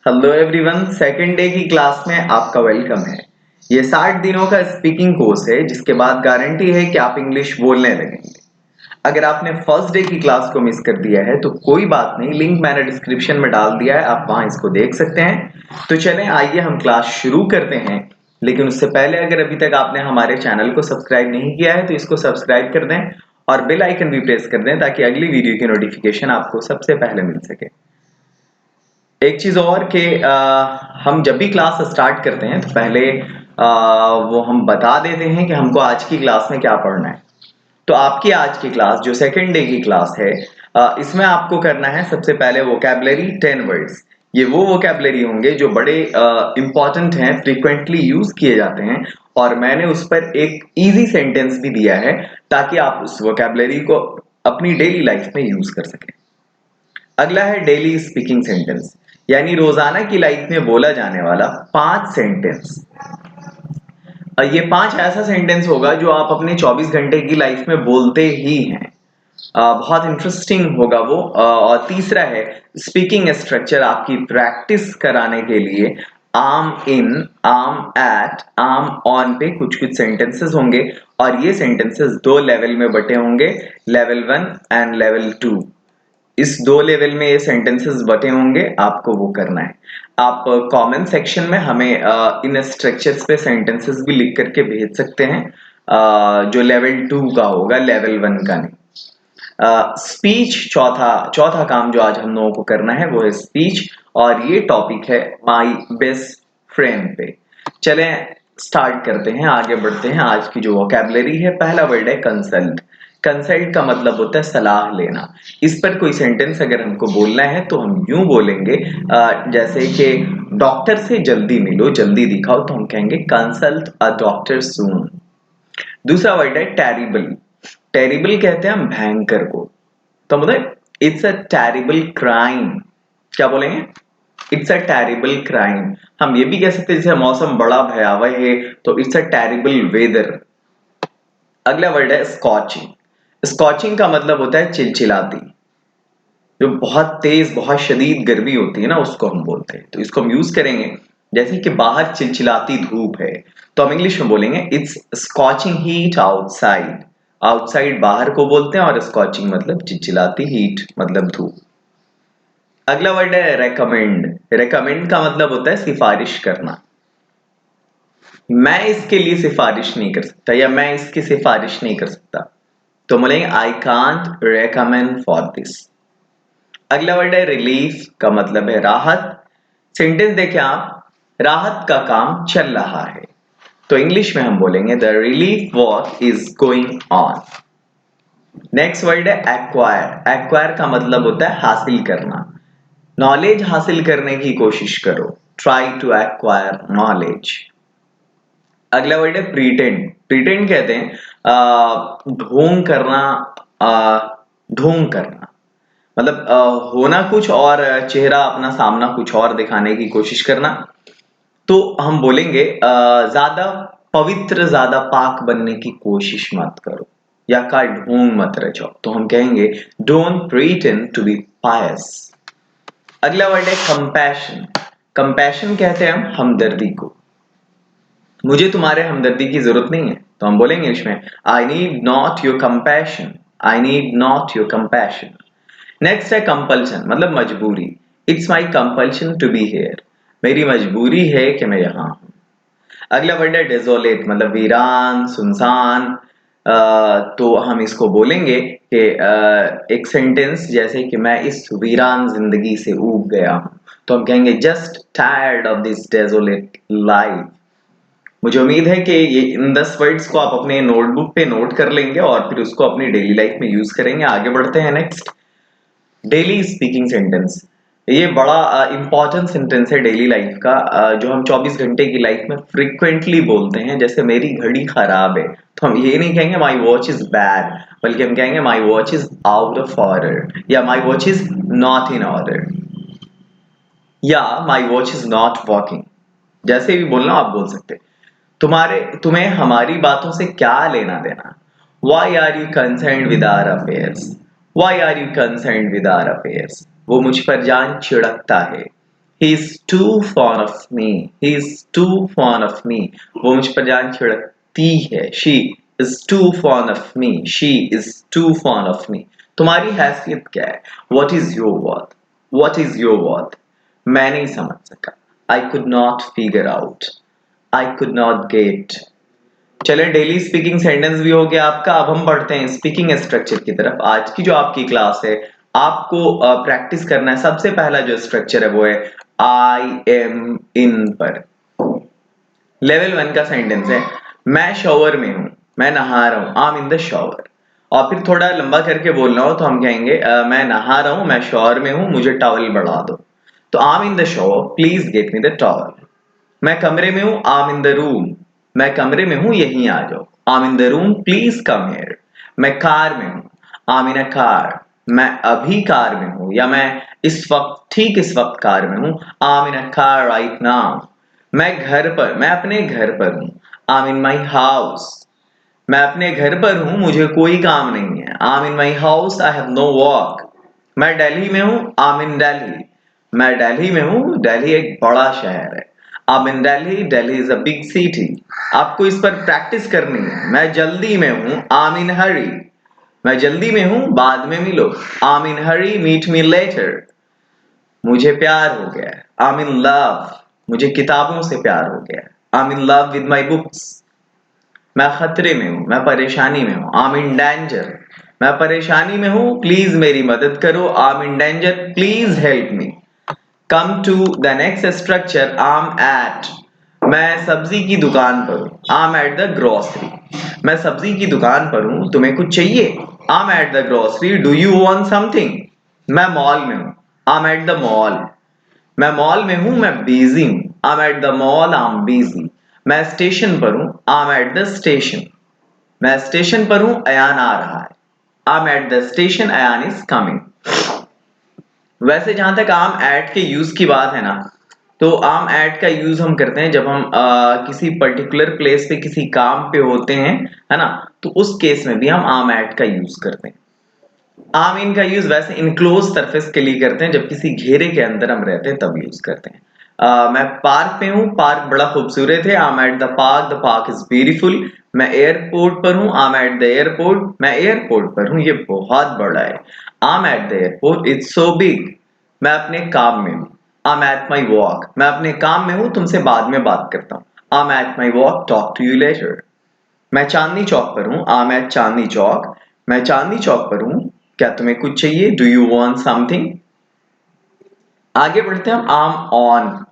Hello everyone, second day की class में आपका वेलकम है। ये 60 दिनों का स्पीकिंग कोर्स है जिसके बाद गारंटी है कि आप इंग्लिश बोलने लगेंगे। अगर आपने फर्स्ट डे की क्लास को मिस कर दिया है तो कोई बात नहीं, लिंक मैंने डिस्क्रिप्शन में डाल दिया है, आप वहां इसको देख सकते हैं। तो चलें आइए हम क्लास शुरू करते हैं। लेकिन उससे पहले अगर अभी तक आपने हमारे चैनल को सब्सक्राइब नहीं किया है तो इसको सब्सक्राइब कर दें और बेल आइकन भी प्रेस कर दें ताकि अगली वीडियो की नोटिफिकेशन आपको सबसे पहले मिल सके। एक चीज और कि हम जब भी क्लास स्टार्ट करते हैं तो पहले वो हम बता देते हैं कि हमको आज की क्लास में क्या पढ़ना है। तो आपकी आज की क्लास जो सेकेंड डे की क्लास है, इसमें आपको करना है सबसे पहले वोकैबुलरी 10 वर्ड्स। ये वो वोकैबुलरी होंगे जो बड़े इंपॉर्टेंट हैं, फ्रीक्वेंटली यूज किए जाते हैं, और मैंने उस पर एक इजी सेंटेंस भी दिया है ताकि आप उस वोकैबुलरी को अपनी डेली लाइफ में यूज कर सकें। अगला है डेली स्पीकिंग सेंटेंस, यानी रोजाना की लाइफ में बोला जाने वाला 5 सेंटेंस। ये 5 ऐसा सेंटेंस होगा जो आप अपने 24 घंटे की लाइफ में बोलते ही हैं। बहुत इंटरेस्टिंग होगा वो। और तीसरा है स्पीकिंग स्ट्रक्चर, आपकी प्रैक्टिस कराने के लिए आम इन, आम एट, आम ऑन पे कुछ कुछ सेंटेंसेस होंगे, और ये सेंटेंसेस 2 लेवल में बटे होंगे, लेवल 1 एंड लेवल 2। इस 2 लेवल में ये सेंटेंसेस बटे होंगे, आपको वो करना है। आप कमेंट सेक्शन में हमें इन स्ट्रक्चर्स पे सेंटेंसेस भी लिख करके भेज सकते हैं, जो लेवल 2 का होगा, लेवल 1 का नहीं। स्पीच चौथा चौथा काम जो आज हम लोगों को करना है वो है स्पीच, और ये टॉपिक है माई बेस्ट फ्रेंड पे। चलें स्टार्ट करते हैं, आगे बढ़ते हैं। आज की जो वोकैबुलरी है, पहला वर्ड है कंसल्ट। कंसल्ट का मतलब होता है सलाह लेना। इस पर कोई सेंटेंस अगर हमको बोलना है तो हम यूं बोलेंगे, जैसे कि डॉक्टर से जल्दी मिलो, जल्दी दिखाओ, तो हम कहेंगे कंसल्ट अ डॉक्टर सून। दूसरा वर्ड है टेरिबल। टेरिबल कहते हैं हम भयंकर को, तो मतलब इट्स अ टेरिबल क्राइम। क्या बोलेंगे? It's a terrible crime. हम ये भी कह सकते हैं जैसे मौसम बड़ा भयावह है तो इट्स अ टेरिबल वेदर। अगला वर्ड है स्कॉचिंग। स्कॉचिंग का मतलब होता है चिलचिलाती। जो बहुत तेज, बहुत शदीद गर्मी होती है ना, उसको हम बोलते हैं। तो इसको हम यूज करेंगे जैसे कि बाहर चिलचिलाती धूप है, तो हम इंग्लिश में बोलेंगे it's scorching heat outside. Outside बाहर को बोलते हैं और स्कॉचिंग मतलब चिलचिलाती, हीट मतलब धूप। अगला वर्ड है रेकमेंड। रेकमेंड का मतलब होता है सिफारिश करना। मैं इसके लिए सिफारिश नहीं कर सकता या मैं इसकी सिफारिश नहीं कर सकता, तो बोलेंगे I can't recommend for this. अगला वर्ड है रिलीफ, का मतलब है राहत। सेंटेंस देखें आप, राहत का काम चल रहा है, तो इंग्लिश में हम बोलेंगे the relief work is going on. Next word है एक्वायर। एक्वायर का मतलब होता है हासिल करना। नॉलेज हासिल करने की कोशिश करो, ट्राई टू एक्वायर नॉलेज। अगला वर्ड है प्रीटेंड। प्रीटेंड कहते हैं ढोंग करना। ढोंग करना मतलब होना कुछ और चेहरा अपना सामना कुछ और दिखाने की कोशिश करना। तो हम बोलेंगे ज्यादा पवित्र, ज्यादा पाक बनने की कोशिश मत करो, या का ढोंग मत रचो, तो हम कहेंगे डोंट प्रीटेंड टू बी पायस। अगला वर्ड है कंपैशन। कंपैशन कहते हैं हम हमदर्दी को। मुझे तुम्हारे हमदर्दी की जरूरत नहीं है, तो हम बोलेंगे इसमें I need not your compassion. I need not your compassion. Next है कंपल्शन, मतलब मजबूरी। It's my compulsion to be here. मेरी मजबूरी है कि मैं यहां हूं। अगला वर्ड है डेजोलेट, मतलब वीरान, सुनसान। तो हम इसको बोलेंगे कि एक सेंटेंस जैसे कि मैं इस वीरान जिंदगी से ऊब गया हूं, तो हम कहेंगे just tired of this desolate life. मुझे उम्मीद है कि ये इन 10 वर्ड्स को आप अपने नोटबुक पे नोट कर लेंगे और फिर उसको अपनी डेली लाइफ में यूज करेंगे। आगे बढ़ते हैं नेक्स्ट, डेली स्पीकिंग सेंटेंस। ये बड़ा इंपॉर्टेंट सेंटेंस है डेली लाइफ का, जो हम 24 घंटे की लाइफ में फ्रीक्वेंटली बोलते हैं। जैसे मेरी घड़ी खराब है, तो हम ये नहीं कहेंगे माई वॉच इज बैड, बल्कि हम कहेंगे my watch is out of order, या my watch is not in order, या my watch is not working. जैसे भी बोलना आप बोल सकते हैं। तुम्हें हमारी बातों से क्या लेना देना? Why are you concern with our affairs? Why are you concern with our affairs? वो मुझ पर जान छिड़कता है। He is too fond of me. He is too fond of me. वो मुझ पर जान छिड़कती है. She is too fond of me. She is too fond of me. तुम्हारी हैसियत क्या है? What is your worth? What is your worth? मैं नहीं समझ सका. I could not figure out. I could not get. चले, डेली स्पीकिंग सेंटेंस भी हो गया आपका. अब हम बढ़ते हैं स्पीकिंग स्ट्रक्चर की तरफ. आज की जो आपकी क्लास है, आपको प्रैक्टिस करना है. सबसे पहला जो स्ट्रक्चर है वो है आई एम इन पर. लेवल 1 का सेंटेंस है मैं शॉवर में हूं, मैं नहा रहा हूं. I am in the shower. और फिर थोड़ा लंबा करके बोलना हो तो हम कहेंगे मैं नहा रहा हूं, मैं शॉवर में हूं, मुझे टॉवल बढ़ा दो. तो आई am in the shower, please get me the towel. मैं कमरे में हूं, I am in the room. मैं कमरे में हूं, यहीं आ जाओ. आई am in the room, please come here. मैं कार में हूं, I am in a car. मैं अभी कार में हूं या मैं इस वक्त, ठीक इस वक्त कार में हूं. I am in a car right now. मैं घर पर, मैं अपने घर पर हूं. I am in my house. मैं अपने घर पर हूं, मुझे कोई काम नहीं है. I am in my house, I have no work. मैं दिल्ली में हूं, आई एम इन दिल्ली. मैं दिल्ली में हूं, दिल्ली एक बड़ा शहर है. I am in Delhi, Delhi is a big city. आपको इस पर प्रैक्टिस करनी है. मैं जल्दी में हूं, आई एम इन हरी. मैं जल्दी में हूं, बाद में मिलो. I am in hurry, meet me later. मुझे प्यार हो गया. I am in love. मुझे किताबों से प्यार हो गया. I am in love with my books. मैं खतरे में हूं, मैं परेशानी में हूं. I am in danger. मैं परेशानी में हूं, प्लीज मेरी मदद करो. I am in danger, please help me. Come to the next structure. I am at. मैं सब्जी की दुकान पर हूं. I am at the grocery. मैं सब्जी की दुकान पर हूं, तुम्हें कुछ चाहिए? I am at the grocery, do you want something? मैं मॉल में हूं. I am at the mall. मैं मॉल में हूं, मैं बिजी हूं. I am at the mall, I am busy. मैं स्टेशन पर हूं. I am at the station. मैं स्टेशन पर हूं, अयान आ रहा है. I am at the station, Ayaan is coming. वैसे जहां तक आम एट के यूज की बात है ना, तो आम एट का यूज हम करते हैं जब हम किसी पर्टिकुलर प्लेस पे किसी काम पे होते हैं, है ना. तो उस केस में भी हम आम एट का यूज करते हैं. आम इन का यूज वैसे इनक्लोज सरफेस के लिए करते हैं, जब किसी घेरे के अंदर हम रहते हैं तब यूज करते हैं. मैं पार्क पे हूँ, पार्क बड़ा खूबसूरत है. I am at the park is beautiful. मैं एयरपोर्ट पर हूँ. I am at the airport. मैं एयरपोर्ट पर हूँ, ये बहुत बड़ा है. I am at the airport, it's so big. मैं अपने काम में हूँ. I am at my walk. मैं अपने काम में हूँ, तुमसे बाद में बात करता हूँ. I am at my walk, talk to you later. मैं चांदनी चौक पर हूँ. I am at Chandni Chowk. मैं चांदनी चौक पर हूँ, क्या तुम्हें कुछ चाहिए? Do you want something? आगे बढ़ते हैं हम आम ऑन.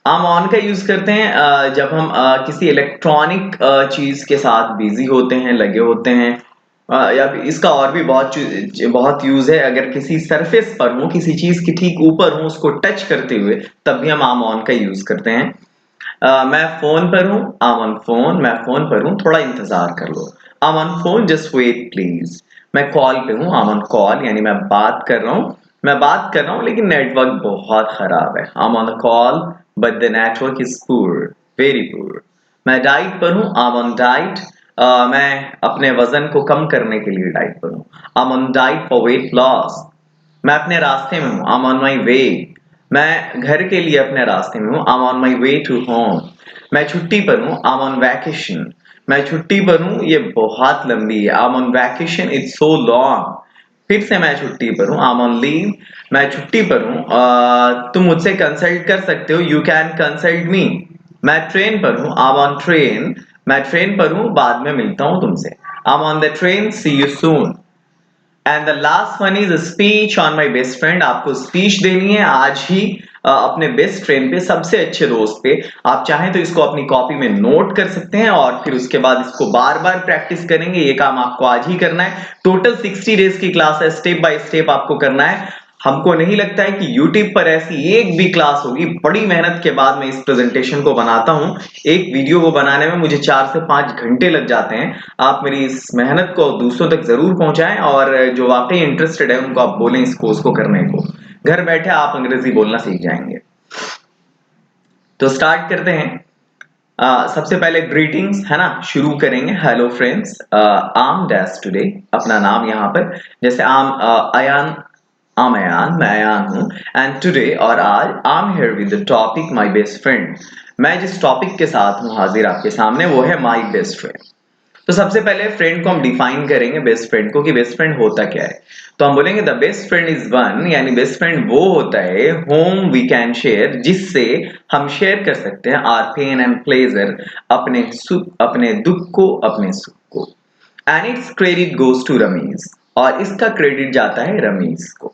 आम ऑन का यूज करते हैं जब हम किसी इलेक्ट्रॉनिक चीज के साथ बिजी होते हैं, लगे होते हैं. या इसका और भी बहुत यूज है. अगर किसी सरफेस पर हो, किसी चीज के ठीक ऊपर हो, उसको टच करते हुए, तब भी हम आम ऑन का यूज करते हैं. मैं फोन पर हूँ. I am on phone. मैं फोन पर हूँ, थोड़ा इंतजार कर लो. I am on phone, just wait please. मैं कॉल पे हूँ. आई एम ऑन कॉल, यानी मैं बात कर रहा हूँ. मैं बात कर रहा हूँ लेकिन नेटवर्क बहुत खराब है. I am on call but the network is poor, very poor. मैं डाइट पर हूँ. I am on diet. मैं अपने वजन को कम करने के लिए डाइट पर हूँ. I am on diet for weight loss. मैं अपने रास्ते में हूँ. I am on my way. मैं घर के लिए अपने रास्ते में हूँ. I am on my way to home. मैं छुट्टी पर हूँ. I am on vacation. मैं छुट्टी पर हूँ, ये बहुत लंबी है. I am on vacation, it's so long. फिर से मैं छुट्टी पर हूँ. I am on leave. मैं छुट्टी पर हूँ. तुम मुझसे कंसल्ट कर सकते हो. You can consult me. मैं ट्रेन पर हूँ. I am on train. मैं ट्रेन पर हूँ, बाद में मिलता हूँ तुमसे. I am on the train, see you soon. And the last one is speech on my best friend. आपको स्पीच देनी है आज ही अपने बेस्ट फ्रेंड पे, सबसे अच्छे दोस्त पे. आप चाहें तो इसको अपनी कॉपी में नोट कर सकते हैं और फिर उसके बाद इसको बार बार प्रैक्टिस करेंगे. ये काम आपको आज ही करना है. टोटल 60 डेज की क्लास है. स्टेप बाय स्टेप आपको करना है. हमको नहीं लगता है कि YouTube पर ऐसी एक भी क्लास होगी. बड़ी मेहनत के बाद मैं इस प्रेजेंटेशन को बनाता हूं. एक वीडियो को बनाने में मुझे 4 से 5 घंटे लग जाते हैं. आप मेरी इस मेहनत को दूसरों तक जरूर पहुंचाएं और जो वाकई इंटरेस्टेड है उनको आप बोलें इस कोर्स को करने को. घर बैठे आप अंग्रेजी बोलना सीख जाएंगे. तो स्टार्ट करते हैं. सबसे पहले ग्रीटिंग्स है ना, शुरू करेंगे. हेलो फ्रेंड्स, आम डैश टुडे. अपना नाम यहाँ पर, जैसे आम अयान, I'm Ayan, मैं अयान हूँ एंड टुडे और आज I am here with the topic my best friend. मैं जिस टॉपिक के साथ हूँ हाजिर आपके सामने वो है माय बेस्ट फ्रेंड। तो सबसे पहले फ्रेंड को हम डिफाइन करेंगे बेस्ट फ्रेंड को कि बेस्ट फ्रेंड होता क्या है। तो हम बोलेंगे the best friend is one, यानी बेस्ट फ्रेंड वो होता है होम वी कैन शेयर, जिससे हम शेयर कर सकते हैं आर पेन एंड प्लेजर, अपने सुख, अपने दुख को, अपने सुख को। And it's credit goes to Rameez, और इसका क्रेडिट जाता है रमीज को।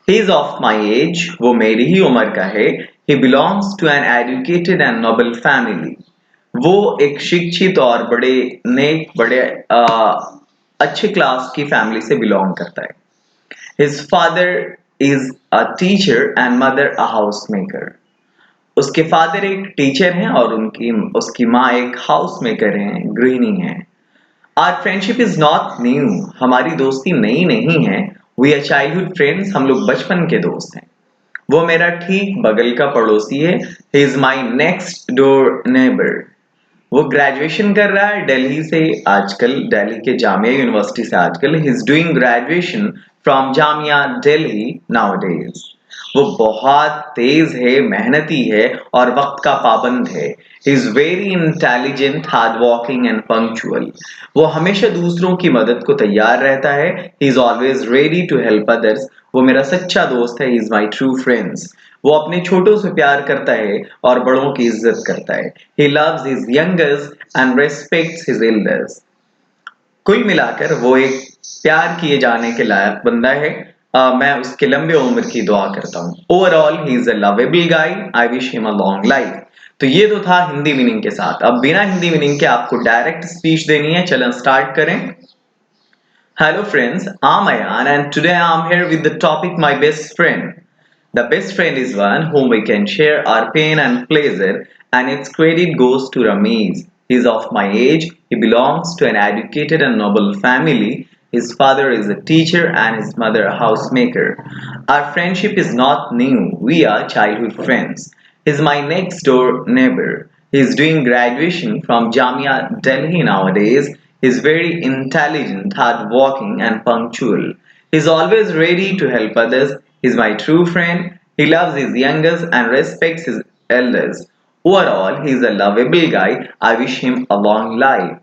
He is of my age, वो मेरी ही उम्र का है। He belongs to an educated and noble family, वो एक शिक्षित और बड़े नेक, बड़े अच्छे क्लास की फैमिली से बिलोंग करता है। His father is a teacher and mother a house maker, उसके फादर एक टीचर हैं और उनकी उसकी माँ एक हाउस मेकर हैं, गृहिणी हैं। Are friendship is not new, हमारी दोस्ती नई नहीं है। वी आर चाइल्डहुड फ्रेंड्स, हम लोग बचपन के दोस्त हैं। वो मेरा ठीक बगल का पड़ोसी है। He is my next door neighbour. वो ग्रेजुएशन कर रहा है दिल्ली से, आजकल दिल्ली के जामिया यूनिवर्सिटी से। आजकल he is doing graduation from Jamia Delhi nowadays. वो बहुत तेज है, मेहनती है और वक्त का पाबंद है। He is very intelligent, hard working and punctual. वो हमेशा दूसरों की मदद को तैयार रहता है। He is always ready to help others. वो मेरा सच्चा दोस्त है। He is my true friends. वो अपने छोटों से प्यार करता है और बड़ों की इज्जत करता है। He loves his youngers and respects his elders. कुल मिलाकर वो एक प्यार किए जाने के लायक बंदा है। मैं उसके लंबे उम्र की दुआ करता हूँ। Overall he is a lovable guy, I wish him a long life. तो ये तो था हिंदी मीनिंग के साथ। अब बिना हिंदी मीनिंग के आपको डायरेक्ट स्पीच देनी है। चलन स्टार्ट करें। Hello friends, I'm Ayan and today I'm here with the topic my best friend. The best friend is one whom we can share our pain and pleasure, and its credit goes to Ramesh. He is of my age, he belongs to an educated and noble family. His father is a teacher and his mother a housemaker. Our friendship is not new, we are childhood friends. He is my next door neighbor. He is doing graduation from Jamia Delhi nowadays. He is very intelligent, hardworking, and punctual. He is always ready to help others. He is my true friend. He loves his youngers and respects his elders. Overall, he is a lovable guy. I wish him a long life.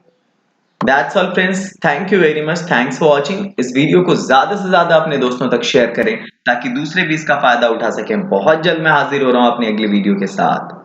That's all friends. Thank you very much. Thanks for watching. इस video को ज्यादा से ज्यादा अपने दोस्तों तक share करें ताकि दूसरे भी इसका फायदा उठा सकें। बहुत जल्द मैं हाजिर हो रहा हूँ अपनी अगली वीडियो के साथ।